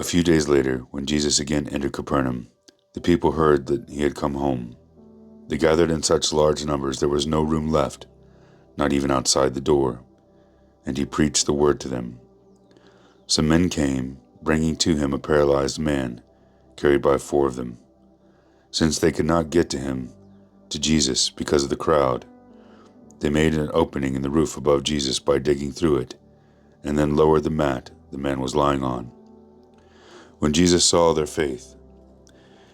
A few days later, when Jesus again entered Capernaum, the people heard that he had come home. They gathered in such large numbers there was no room left, not even outside the door, and he preached the word to them. Some men came, bringing to him a paralyzed man, carried by 4 of them. Since they could not get to him, to Jesus, because of the crowd, they made an opening in the roof above Jesus by digging through it, and then lowered the mat the man was lying on. When Jesus saw their faith,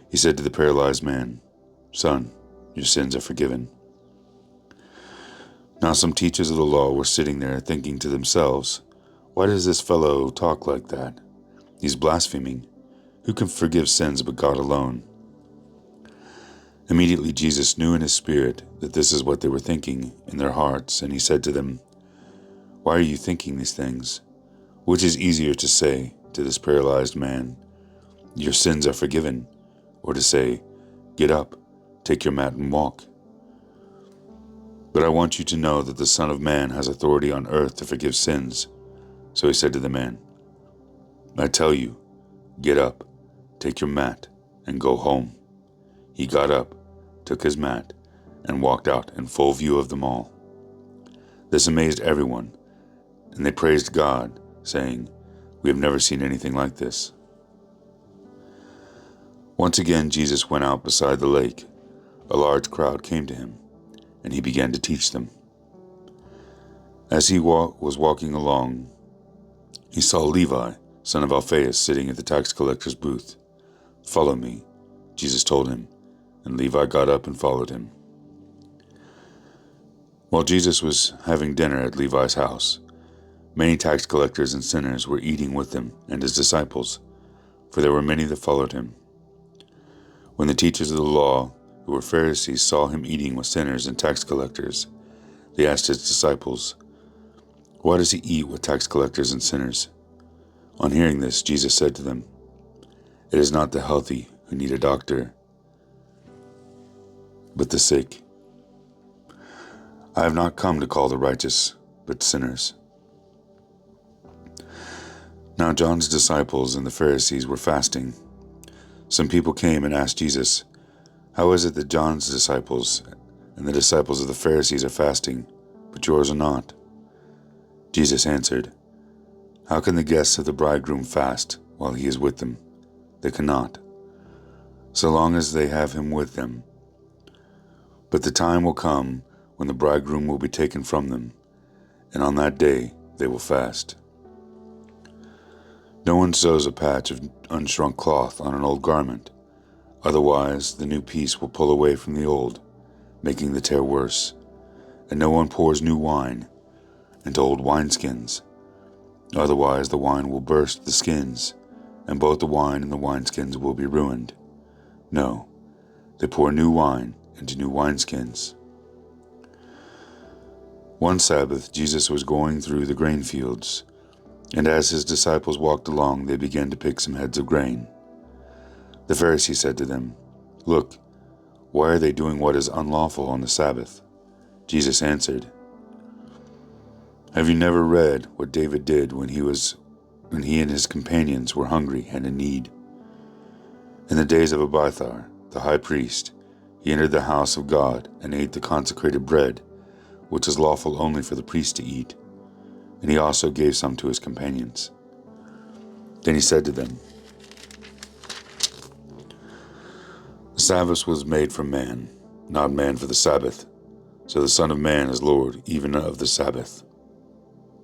he said to the paralyzed man, "Son, your sins are forgiven." Now some teachers of the law were sitting there thinking to themselves, "Why does this fellow talk like that? He's blaspheming. Who can forgive sins but God alone?" Immediately Jesus knew in his spirit that this is what they were thinking in their hearts, and he said to them, "Why are you thinking these things? Which is easier to say to this paralyzed man, 'Your sins are forgiven,' or to say, 'Get up, take your mat and walk'? But I want you to know that the Son of Man has authority on earth to forgive sins." So he said to the man, "I tell you, get up, take your mat, and go home." He got up, took his mat, and walked out in full view of them all. This amazed everyone, and they praised God, saying, "We have never seen anything like this." Once again Jesus went out beside the lake. A large crowd came to him, and he began to teach them. As he was walking along, he saw Levi, son of Alphaeus, sitting at the tax collector's booth. "Follow me," Jesus told him, and Levi got up and followed him. While Jesus was having dinner at Levi's house, many tax collectors and sinners were eating with him and his disciples, for there were many that followed him. When the teachers of the law, who were Pharisees, saw him eating with sinners and tax collectors, they asked his disciples, "Why does he eat with tax collectors and sinners?" On hearing this, Jesus said to them, "It is not the healthy who need a doctor, but the sick. I have not come to call the righteous, but sinners." Now John's disciples and the Pharisees were fasting. Some people came and asked Jesus, "How is it that John's disciples and the disciples of the Pharisees are fasting, but yours are not?" Jesus answered, "How can the guests of the bridegroom fast while he is with them? They cannot, so long as they have him with them. But the time will come when the bridegroom will be taken from them, and on that day they will fast. No one sews a patch of unshrunk cloth on an old garment, otherwise the new piece will pull away from the old, making the tear worse. And no one pours new wine into old wineskins, otherwise the wine will burst the skins, and both the wine and the wineskins will be ruined. No, they pour new wine into new wineskins." One Sabbath, Jesus was going through the grain fields, and as his disciples walked along, they began to pick some heads of grain. The Pharisees said to them, "Look, why are they doing what is unlawful on the Sabbath?" Jesus answered, "Have you never read what David did when he and his companions were hungry and in need? In the days of Abiathar, the high priest, he entered the house of God and ate the consecrated bread, which is lawful only for the priest to eat, and he also gave some to his companions. Then he said to them, 'The Sabbath was made for man, not man for the Sabbath. So the Son of Man is Lord even of the Sabbath.'